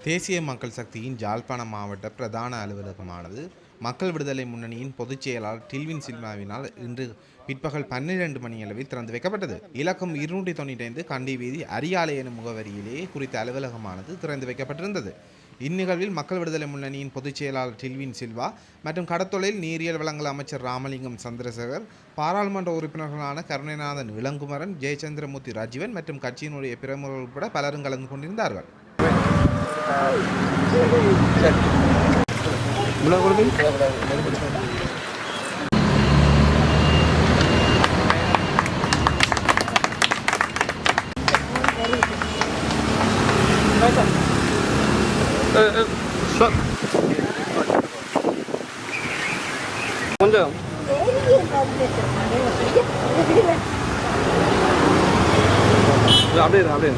தேசிய மக்கள் சக்தியின் யாழ்ப்பாண மாவட்ட பிரதான அலுவலகமானது மக்கள் விடுதலை முன்னணியின் பொதுச் செயலாளர் டில்வின் சில்வாவினால் இன்று பிற்பகல் 12 மணியளவில் திறந்து வைக்கப்பட்டது. இலக்கம் 295 கண்டி வீதி அரியாலை எனும் முகவரியிலேயே குறித்த அலுவலகமானது திறந்து வைக்கப்பட்டிருந்தது. இந்நிகழ்வில் மக்கள் விடுதலை முன்னணியின் பொதுச் செயலாளர் டில்வின் சில்வா மற்றும் கடத்தொழில் நீரியல் வளங்கள் அமைச்சர் ராமலிங்கம் சந்திரசேகர், பாராளுமன்ற உறுப்பினர்களான கருணைநாதன் இளங்குமரன், ஜெயச்சந்திரமூர்த்தி ராஜீவன் மற்றும் கட்சியினுடைய பிரமுகர்கள் உட்பட பலரும் கலந்து கொண்டிருந்தார்கள். கொஞ்சம் அப்படியே அப்படியே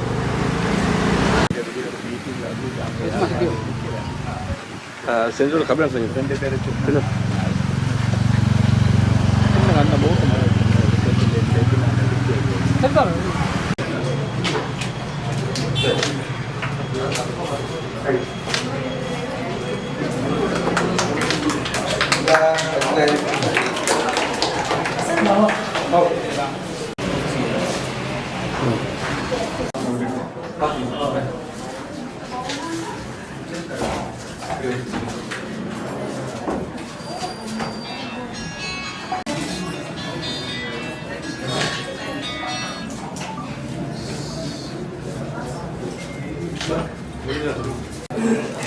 செஞ்சோட கபடி செஞ்சு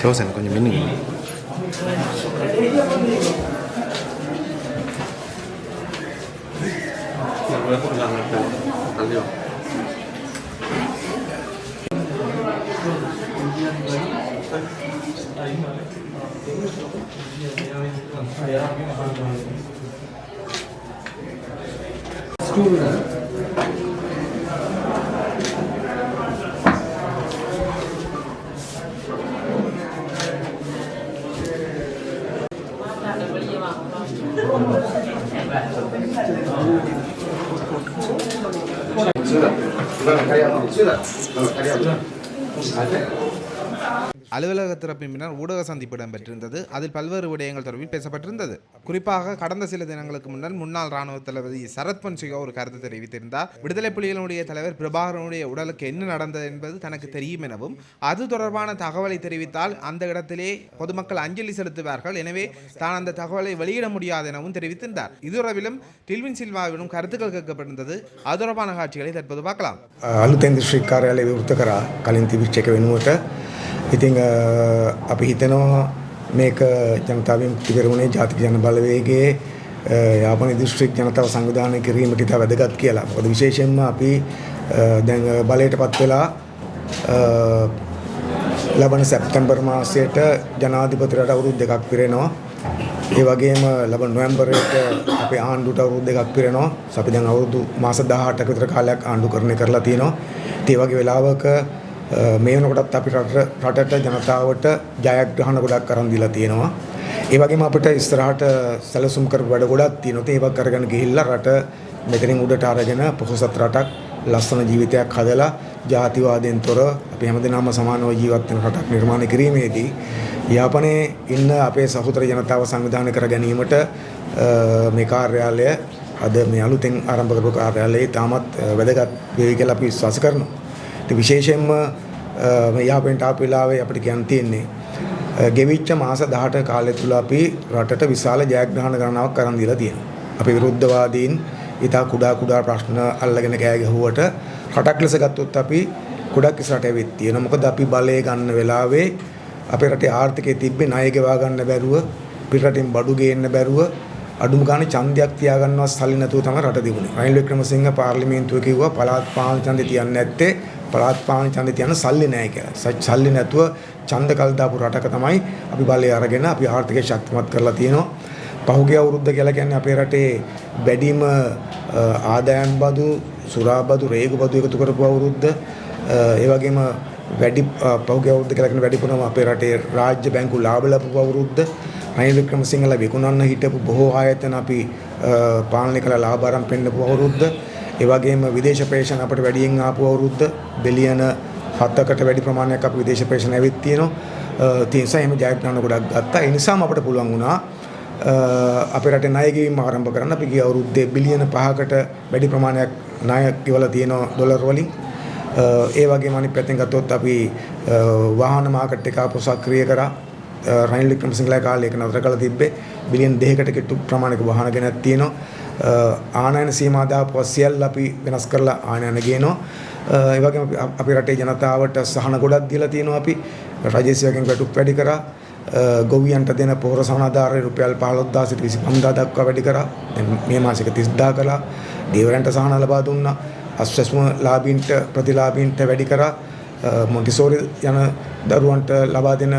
ரோசன் கொஞ்சம் மின்னுங்க. அலுவலக திறப்பின் பின்னர் ஊடக சந்திப்பு இடம்பெற்றிருந்தது. அதில் பல்வேறு விடயங்கள் தொடர்பில் பேசப்பட்டிருந்தது. குறிப்பாக கடந்த சில தினங்களுக்கு முன்னர் முன்னாள் ராணுவ தளபதி சரத் பொன்சேகா ஒரு கருத்து தெரிவித்திருந்தார். விடுதலை புலிகளுடைய தலைவர் பிரபாகரனுடைய உடலுக்கு என்ன நடந்தது என்பது தனக்கு தெரியும் எனவும், அது தொடர்பான தகவலை தெரிவித்தால் அந்த இடத்திலே பொதுமக்கள் அஞ்சலி செலுத்துவார்கள், எனவே தான் அந்த தகவலை வெளியிட முடியாது எனவும் தெரிவித்திருந்தார். இதுவரையிலும் டில்வின் சில்வாவிடம் கருத்துக்கள் கேட்கப்பட்டிருந்தது. அது தொடர்பான காட்சிகளை தற்போது பார்க்கலாம். අලුතෙන් දිස්ත්‍රික් කාර්යාලය විවෘත කරා කලින් තිබිච්ච එක වෙනුවට ඉතින් අපි හිතනවා මේක ජනතාවෙන් මුක්ති පෙරමුණේ ජාතික ජන බලවේගයේ යාපන දිස්ත්‍රික් ජනතාව සංවිධානය කිරීමට ඉතා වැදගත් කියලා. මොකද විශේෂයෙන්ම අපි දැන් බලයටපත් වෙලා ලබන සැප්තැම්බර් මාසයට ජනාධිපතිරට අවුරුදු 2ක් පිරෙනවා. ඒ වගේම ලබන නොවැම්බරයට අපේ ආණ්ඩුවට අවුරුදු 2ක් පිරෙනවා. අපි දැන් අවුරුදු මාස 18ක විතර කාලයක් ආණ්ඩුකරණය කරලා තියෙනවා. ඒ වගේ වෙලාවක මේ වෙනකොටත් අපි රටට ජනතාවට ජයග්‍රහණ ගොඩක් අරන් දීලා තියෙනවා. ඒ වගේම අපිට ඉස්සරහට සැලසුම් කරපු වැඩ ගොඩක් තියෙනවා. ඒක කරගෙන ගිහිල්ලා රට මෙතනින් උඩට අරගෙන පොහොසත් රටක් ලස්සන ජීවිතයක් හදලා ජාතිවාදයෙන් තොර අපි හැමදෙනාම සමානව ජීවත් වෙන රටක් නිර්මාණය කිරීමේදී යාපනයේ ඉන්න අපේ සහෝදර ජනතාව සංවිධානය කර ගැනීමට මේ කාර්යාලය අද මේ අලුතෙන් ආරම්භ කරපු කාර්යාලයේ තාමත් වැදගත් වෙයි කියලා අපි විශ්වාස කරනවා. ඉතින් විශේෂයෙන්ම මේ යාපනයට ආපු වෙලාවේ අපිට කියන්න තියෙන්නේ ගෙවිච්ච මාස 18 කාලය තුල අපි රටට විශාල ජයග්‍රහණ ගණනාවක් කරන් දීලා තියෙනවා. අපි විරුද්ධවාදීන් ඉතා කුඩා ප්‍රශ්න අල්ලගෙන කෑ ගැහුවට රටක් ලෙස ගත්තොත් අපි ගොඩක් ඉස්සරහට ඇවිත් තියෙනවා. මොකද අපි බලය ගන්න වෙලාවේ අපේ රටේ ආර්ථිකය තිබ්බේ ණය ගෙවා ගන්න බැරුව, පිටරටින් බඩු ගේන්න බැරුව, අඩුම ගානේ ඡන්දයක් තියාගන්නවත් සල්ලි නැතුව තමයි රට තිබුණේ. රනිල් වික්‍රමසිංහ පාර්ලිමේන්තුවේ කිව්වා පළාත් පාලන ඡන්දේ තියන්නේ නැත්තේ පළාත් පාලන ඡන්දේ තියන්න සල්ලි නැහැ කියලා. සල්ලි නැතුව ඡන්ද කල් දාපු රටක තමයි අපි බලය අරගෙන අපි ආර්ථිකය ශක්තිමත් කරලා තියෙනවා. පහුගිය අවුරුද්ද කියලා කියන්නේ අපේ රටේ වැඩිම ආදායම් බදු, සුරා බදු, රේගු බදු එකතු කරපු අවුරුද්ද. ඒ වගේම වැඩි පහුගිය අවුරුද්ද කියලා කියන වැඩිපුරම අපේ රටේ රාජ්‍ය බැංකු ලාභ ලැබපු අවුරුද්ද. රනිල් වික්‍රමසිංහලා විකුණන්න හිටපු බොහෝ ආයතන අපි පාලනය කළ ලාභ ආරම්භ පෙන්නපු අවුරුද්ද. ඒ වගේම විදේශ ප්‍රේෂණ අපිට වැඩියෙන් ආපු අවුරුද්ද. බිලියන 7කට වැඩි ප්‍රමාණයක් අපි විදේශ ප්‍රේෂණ ඇවිත් තියෙනවා. ඒ නිසා එහෙම ජයග්‍රහණ ගොඩක් ගත්තා. ඒ නිසාම අපිට පුළුවන් වුණා අපේ රටේ ණය ගෙවීම ආරම්භ කරන්න. අපි ගිය අවුරුද්දේ බිලියන 5කට වැඩි ප්‍රමාණයක් ණය ගෙවලා තියෙනවා ඩොලර් වලින්. ඒ වගේම අනිත් පැත්තෙන් ගත්තොත් අපි වාහන මාකට් එක අප සක්‍රිය කරා. රනිල් වික්‍රමසිංහලා කාලේ ඒක නතර කළා තිබ්බේ. බිලියන 2කට කිට්ටු ප්‍රමාණයක වාහන ගෙනත් තියෙනවා. ආනයන සීමා දාපුව සියල්ල අපි වෙනස් කරලා ආනයන ගේනවා. ඒ වගේම අපේ රටේ ජනතාවට සහන ගොඩක් දීලා තියෙනවා අපි. රජයේ වැටුප් වැඩි කරා. ගොවියන්ට දෙන පොහොර සහනාධාරය රුපියල් 15000 සිට 25000 දක්වා වැඩි කරා. මේ මාසෙක 30000 කළා. දේවරන්ට සහන ලබා දුන්නා. අස්වැස්ම ලාභීන්ට ප්‍රතිලාභීන්ට වැඩි කරා. මොන්ටිසෝරි යන දරුවන්ට ලබා දෙන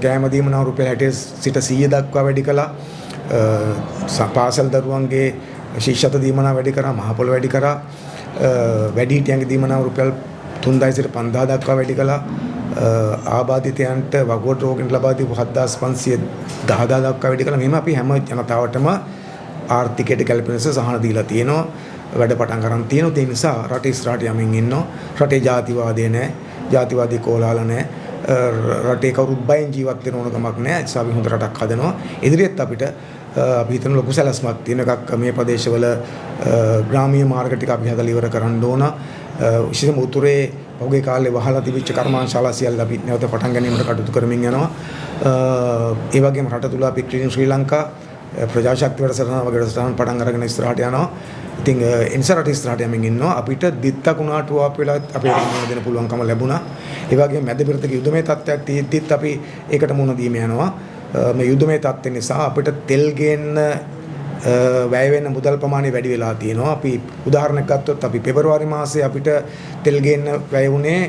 කෑම දීමනාව රුපියල් 60 සිට 100 දක්වා වැඩි කළා. පාසල් දරුවන්ගේ ශිෂ්‍යත දීමනාව වැඩි කරා. මහපොළ වැඩි කරා. වැඩිහිටියන්ගේ දීමනාව රුපියල් 3000 සිට 5000 දක්වා වැඩි කළා. ආබාධිතයන්ට වගුවට රෝගීන්ට ලබා දීපු 7500 10000 දක්වා වැඩි කළා. මෙහෙම අපි හැම ජනතාවටම ආර්ථිකයට ගැළපෙන ලෙස සහන දීලා තියෙනවා. වැඩ පටන් ගන්න තියෙනවා. ඒ නිසා රට ඉස්සරහට යමින් ඉන්නවා. රටේ ජාතිවාදය නැහැ. ජාතිවාදී කෝලහල නැහැ. රටේ කවුරුත් බයෙන් ජීවත් වෙන ඕන කමක් නැහැ. ඒ නිසා අපි හොඳ රටක් හදනවා. ඉදිරියට අපිට අපි හිතන ලොකු සැලැස්මක් තියෙන එකක් මේ ප්‍රදේශවල ග්‍රාමීය මාර්ග ටික අපි හදලා ඉවර කරන්න ඕන. විශේෂයෙන්ම උතුරේ පහුගිය කාලේ වහලා තිබිච්ච කර්මාන්තශාලා සියල්ල අපි නැවත පටන් ගැනීමට කටයුතු කරමින් යනවා. ඒ වගේම රට තුල අපි ක්‍රීන් ශ්‍රී ලංකා ප්‍රජාශක්ති වැඩසටහන වගේ වැඩසටහන් පටන් අරගෙන ඉස්සරහට යනවා. ඉතින් ඉන්සරට ඉස්සරහට යමින් ඉන්නවා. අපිට දිත්ත කුණාටුව අප වෙලා අපේ මුණ දෙන්න පුළුවන්කම ලැබුණා. ඒ වගේම මැද පෙරදිග යුදමේ තත්ත්වයක් තියෙද්දිත් අපි ඒකට මුණ දීම යනවා. මේ යුදමේ තත්ත්ව නිසා අපිට තෙල් ගේන්න වැය වෙන මුදල් ප්‍රමාණය වැඩි වෙලා තියෙනවා. අපි උදාහරණයක් ගත්තොත් අපි පෙබරවාරි මාසයේ අපිට තෙල් ගේන්න වැය වුණේ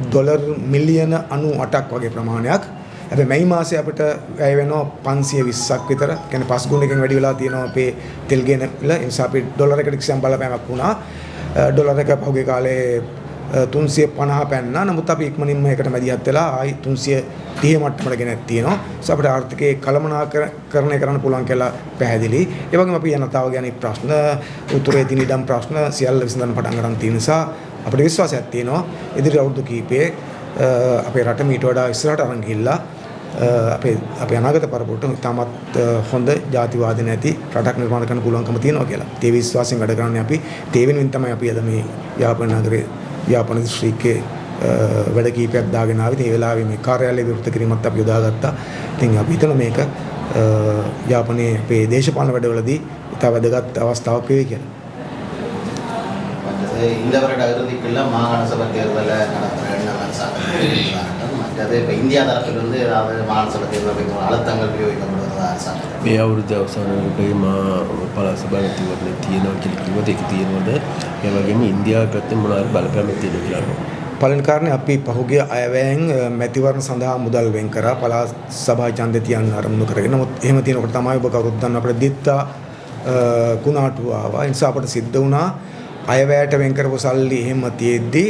ඩොලර් මිලියන 98ක් වගේ ප්‍රමාණයක්. හැබැයි මැයි මාසයේ අපිට වැය වෙනවා 520ක් විතර. කියන්නේ 5 ගුණයකින් වැඩි වෙලා තියෙනවා අපේ තෙල් ගේන විල. ඒ නිසා අපි ඩොලර් එකට කිසියම් බලපෑමක් වුණා. ඩොලර් එක පහුගිය කාලේ 350 පැන්නා. නමුත් අපි ඉක්මනින්ම ඒකට මැදිහත් වෙලා ආයි 330 මට්ටමට ගෙනත් තියෙනවා. ඒස අපිට ආර්ථිකයේ කළමනාකරණය කරන්න පුළුවන් කියලා පැහැදිලි. ඒ වගේම අපි ජනතාවගේ අනිත් ප්‍රශ්න, උතුරේ තියෙන ඉඩම් ප්‍රශ්න සියල්ල විසඳන්න පටන් ගන්න තියෙන නිසා අපිට විශ්වාසයක් තියෙනවා ඉදිරි අවුරුදු කිහිපයේ අපේ රට මීට වඩා ඉස්සරහට අරන් ගිහිල්ලා අපේ අනාගත පරපුරට තාමත් හොඳ ජාතිවාදී නැති රටක් නිර්මාණය කරන්න පුළුවන්කම තියෙනවා කියලා. ඒ විශ්වාසයෙන් වැඩ කරන්නේ අපි. ඒ වෙනුවෙන් තමයි අපි අද මේ යාපන නගරේ යාපන දිස්ත්‍රික්කයේ වැඩ කීපයක් දාගෙන ආවේ. ඒ වෙලාවේ මේ කාර්යාලය විවෘත කිරීමත් අපි යොදාගත්තා. ඉතින් අපි හිතන මේක යාපනයේ අපේ දේශපාලන වැඩවලදී ඉතා වැදගත් අවස්ථාවක් වෙයි කියලා. இந்த வருட இறுதிக்குள்ள மாகாண சபை தேர்தலை நடத்துகிற மற்றது இப்போ இந்தியா தரப்பிலிருந்து ஏதாவது மாகாண சபை தேர்தல் வைக்கும் அழுத்தங்கள் பிரயோகிக்கப்படுவதா அரசாங்கம் මේ අවුරුද්ද අවසානයේ පළාත් සභාවතිවරණය තියෙනවා කියලා කිව්වද ඒක තියෙනවද? ඒ වගේම ඉන්දියාව පැත්තෙන් මොනවාරි බලපෑමක් තියෙනවද කියලා. පළවෙනි කාරණේ අපි පහුගිය අයවැයෙන් මැතිවරණ සඳහා මුදල් වෙන් කරා පළාත් සභා ඡන්දය තියන්න ආරම්භ කරගෙන. නමුත් එහෙම තියෙනකොට තමයි ඔබ කවුරුත් දන්න අපේ දිත්තා කුණාටුව ආවා. ඒ නිසා අපට සිද්ධ වුණා අයවැයට වෙන් කරපු සල්ලි එහෙම තියෙද්දි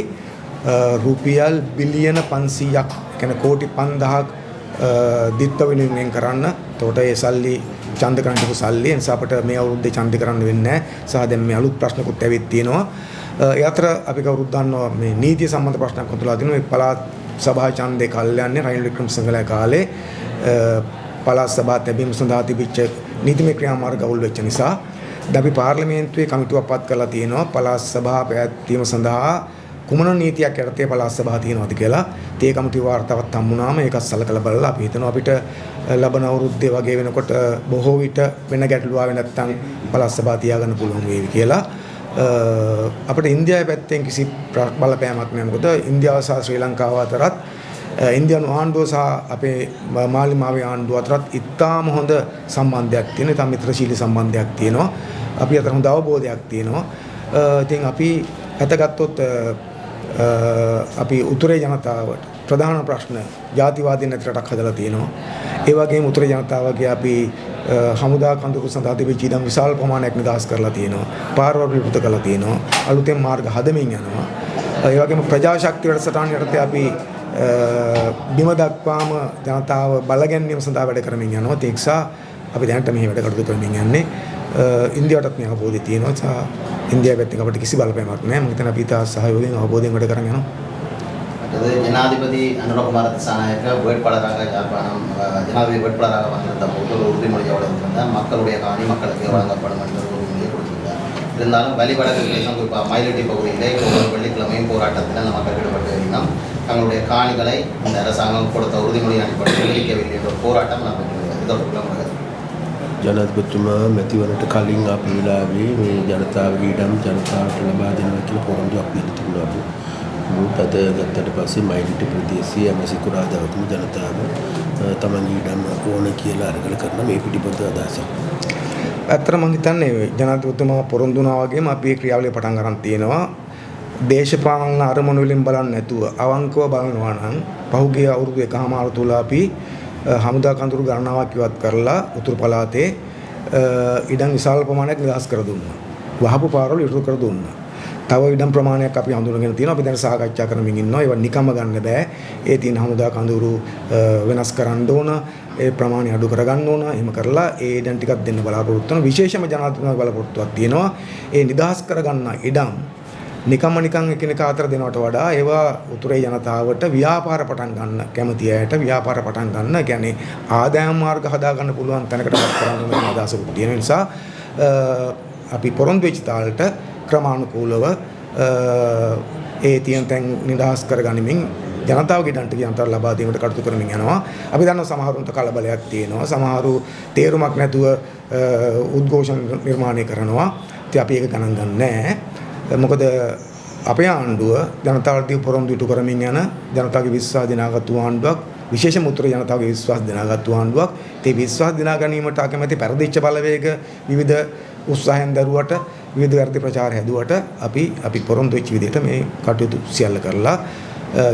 රුපියල් බිලියන 500ක් කියන්නේ කෝටි 5000ක් දිත්ත වෙනුවෙන් කරන්න. එතකොට ඒ සල්ලි ඡන්ද කරන්න තිබු සල්ලි. ඒ නිසා අපිට මේ අවුරුද්දේ ඡන්ද කරන්න වෙන්නේ නැහැ. සහ දැන් මේ අලුත් ප්‍රශ්නකුත් ඇවිත් තියෙනවා. ඒ අතර අපි කවුරුත් දන්නවා මේ නීතිය සම්බන්ධ ප්‍රශ්නයක් වතුලා තිනවා. මේ පළාත් සභා ඡන්දේ කල්යන්නේ රනිල් වික්‍රමසිංහලා කාලේ පළාත් සභා තැබීම සඳහා තිබිච්ච නීතිමය ක්‍රියාමාර්ග අවුල් වෙච්ච නිසා අපි පාර්ලිමේන්තුවේ කමිටුවක් පත් කරලා තියෙනවා පළාත් සභා පැවැත්වීම සඳහා කුමන නීතියක් යටතේ පළාත් සභාව තියෙනවද කියලා. ඒ කමිටුව වාර්තාවක් හම්බුනාම ඒකත් සලකලා බලලා අපි හිතනවා අපිට ලබන අවුරුද්දේ වගේ වෙනකොට බොහෝ විට වෙන ගැටලු ආවේ නැත්නම් පළාත් සභාව තියාගන්න පුළුවන් වේවි කියලා. අපිට ඉන්දියාවේ පැත්තෙන් කිසි බලපෑමක් නැහැ. මොකද ඉන්දියාව සහ ශ්‍රී ලංකාව අතරත් ඉන්දියානු ආණ්ඩුව සහ අපේ මාලිමාවේ ආණ්ඩුව අතරත් ඉතාම හොඳ සම්බන්ධයක් තියෙනවා. ඉතාම මිත්‍රශීලී සම්බන්ධයක් තියෙනවා. අපි අතර හොඳ අවබෝධයක් තියෙනවා. ඉතින් අපි අතගත්තොත් අපි උතුරේ ජනතාවට ප්‍රධාන ප්‍රශ්න ජාතිවාදී නැති රටක් හදලා තියෙනවා. ඒ වගේම උතුරේ ජනතාවගේ අපි හමුදා කඳුරු සඳහා තිබිච්ච ඉඩම් විශාල ප්‍රමාණයක් නිදහස් කරලා තියෙනවා. පාරවල් විවෘත කරලා තියෙනවා. අලුතෙන් මාර්ග හදමින් යනවා. ඒ වගේම ප්‍රජාශක්ති වැඩසටහන යටතේ අපි බිම දක්වාම ජනතාව බලගැන්වීම සඳහා වැඩ කරමින් යනවා. ඒ නිසා අපි දැනට මෙහි වැඩ කටයුතු කරමින් යන්නේ. ඉන්දියාවටත් මේ අවබෝධය තියෙනවා. ඉන්දියාව පැත්තෙන් අපිට කිසි බලපෑමක් නැහැ. මම හිතන්නේ අපි ඉතා සහයෝගයෙන් අවබෝධයෙන් වැඩ කරගෙන යනවා. இது ஜனாதிபதி அனுரகுமார திசாநாயக்க வேட்பாளராக யாழ்ப்பாணம் ஜனாதிபதி வேட்பாளராக வந்திருந்த போது ஒரு உறுதிமொழியோடு இருந்திருந்தால் மக்களுடைய காணி மக்களுக்கு வழங்கப்படும் என்ற ஒரு உறுதிமொழியை கொடுத்திருந்தார். இருந்தாலும் வலிவடக்கு பிரதேசம் குறிப்பாக மயிலட்டி பகுதியிலே ஒவ்வொரு வெள்ளிக்கிழமையும் போராட்டத்தில் அந்த மக்கள் ஈடுபட்டு வருகிறோம். தங்களுடைய காணிகளை இந்த அரசாங்கம் கொடுத்த உறுதிமொழி அடிப்படையில் விடுவிக்கவில்லை என்ற ஒரு போராட்டம் நடைபெற்றது. இதற்கு ජනතපතිතුමා මැතිවරට කලින් අපි වෙලාවේ මේ ජනතාවගේ ඉඩම් ජනතාවට ලබා දෙනවා කියලා පොරොන්දුවක් දීලා තිබුණා අපි. මුත් අද ගත්තට පස්සේ මයිලිට ප්‍රදේශයේ හැම සිකුරාදාකම ජනතාව තමන්ගේ ඉඩම් ඕන කියලා අරගෙන කරන මේ පිටිපත අදහසක්. ඇත්තට මම හිතන්නේ ජනාධිපතිතුමා පොරොන්දු වුණා වගේම අපි මේ ක්‍රියාවලිය පටන් ගන්න තියෙනවා. දේශපාලන අරමුණු වලින් බලන්නේ නැතුව අවංකව බලනවා නම් පහුගිය අවුරුදු එකමාර තුල අපි හමුදා කඳුරු ගණනාවක් ඉවත් කරලා උතුරු පළාතේ ඉඩම් විශාල ප්‍රමාණයක් නිදහස් කර දුන්නා. වහපු පාරවල් ඉතුරු කර දුන්නා. තව ඉඩම් ප්‍රමාණයක් අපි හඳුනගෙන තියෙනවා. අපි දැන් සාකච්ඡා කරමින් ඉන්නවා. ඒවා නිකම්ම ගන්න බෑ. ඒ තියෙන හමුදා කඳුරු වෙනස් කරන්න ඕන. ඒ ප්‍රමාණය අඩු කරගන්න ඕන. එහෙම කරලා ඒ ඉඩම් ටිකක් දෙන්න බලාපොරොත්තු වෙනවා. විශේෂම ජනාධිපතිතුමාගේ බලාපොරොත්තුවක් තියෙනවා. ඒ නිදහස් කරගන්න ඉඩම් නිකම්ම නිකන් එකිනෙකා අතර දෙනවට වඩා ඒවා උතුරේ ජනතාවට ව්‍යාපාර පටන් ගන්න කැමති අයට ව්‍යාපාර පටන් ගන්න කියන්නේ ආදායම් මාර්ග හදා ගන්න පුළුවන් තැනකටපත් කරන්න ඕන අදහසක් තියෙන නිසා අපි පොරොන්දු වෙච්ච තාලට ක්‍රමානුකූලව ඒ තියෙන තැන් නිදහස් කරගනිමින් ජනතාවගේ ඉඩම් ටික යන්තම් ලබා දීමට කටයුතු කරමින් යනවා. අපි දන්නවා සමහරුන්ට කලබලයක් තියෙනවා. සමහරු තේරුමක් නැතුව උද්ඝෝෂණ නිර්මාණය කරනවා. ඉතින් අපි ඒක ගණන් ගන්නෑ නැහැ. මොකද අපේ ආණ්ඩුව ජනතාවට පොරොන්දු ඉටු කරමින් යන ජනතාවගේ විශ්වාස දිනාගත්තු ආණ්ඩුවක් විශේෂම උතුර ජනතාවගේ විශ්වාස දිනාගත්තු ආණ්ඩුවක්. ඒ විශ්වාස දිනා ගැනීමට අකමැති පෙරදිච්ච බලවේග විවිධ උත්සාහයන් දරුවට විවිධ වර්ධි ප්‍රචාර හැදුවට අපි පොරොන්දු වෙච්ච විදිහට මේ කටයුතු සියල්ල කරලා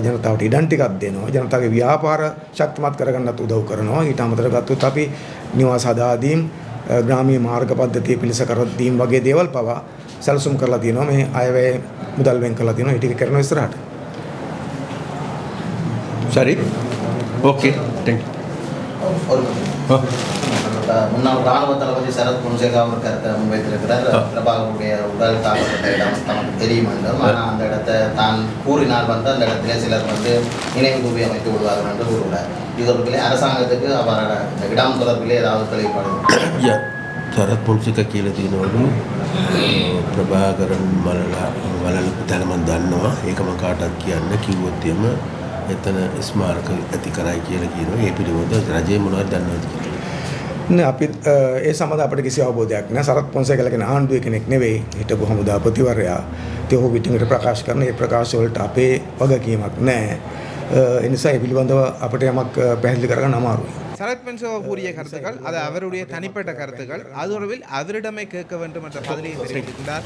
ජනතාවට ඉඩම් ටිකක් දෙනවා. ජනතාවගේ ව්‍යාපාර ශක්තිමත් කරගන්නත් උදව් කරනවා. ඊට අමතරව ගත්තොත් අපි නිවාස හදා දීම් ග්‍රාමීය මාර්ග පද්ධතිය පිළිස කර දීම් වගේ දේවල් පවා සැලසුම් කරලා තියෙනවා. මේ අයවැය මුදල් වෙන් කරලා තියෙනවා. ඒ ටික කරන ඉස්සරහට. சரி ஓகே தேங்க் முன்னாள் ராணுவ தளபதி சரத் பொன்சேகா அவர் கருத்தை முன்வைத்திருக்கிறார். பிரபாகருடைய உடல் தாக்கப்பட்ட இடம் தனக்கு தெரியும் என்றும், ஆனால் அந்த இடத்தை தான் கூறினால் அந்த இடத்திலே சிலர் நினைவு கூவி அமைத்து விடுவார்கள் என்று கூறுகிறார். இது தொடர்பிலே அரசாங்கத்துக்கு அவரோட இந்த இடம் தொடர்பிலே ஏதாவது தெளிவுபடும்? සරත් පොන්සේක කියලා තියෙනවලු ප්‍රභාකරන් වලලපු තැන මම දන්නවා. ඒක මම කාටවත් කියන්න කිව්වොත් එම එතන ස්මාරක ඇති කරයි කියලා කියනවා. ඒ පිළිබඳව රජය මොනවද දන්නවද කියලා. නෑ අපි ඒ සම්බන්ධ අපිට කිසි අවබෝධයක් නෑ. සරත් පොන්සේකලා කියන ආණ්ඩුවේ කෙනෙක් නෙවෙයි. හිටපු හමුදාපතිවරයා. ඒ ඔහු පිටින්ට ප්‍රකාශ කරන ඒ ප්‍රකාශ වලට අපේ වගකීමක් නෑ. ඒ නිසා ඒ පිළිබඳව අපිට යමක් පැහැදිලි කරගන්න අමාරුයි. சரத் பொன்சேகா கூறிய கருத்துக்கள் அது அவருடைய தனிப்பட்ட கருத்துக்கள். அது தொடர்பில் அவரிடமே கேட்க வேண்டும் என்ற பதிலை தெரிவித்திருந்தார்.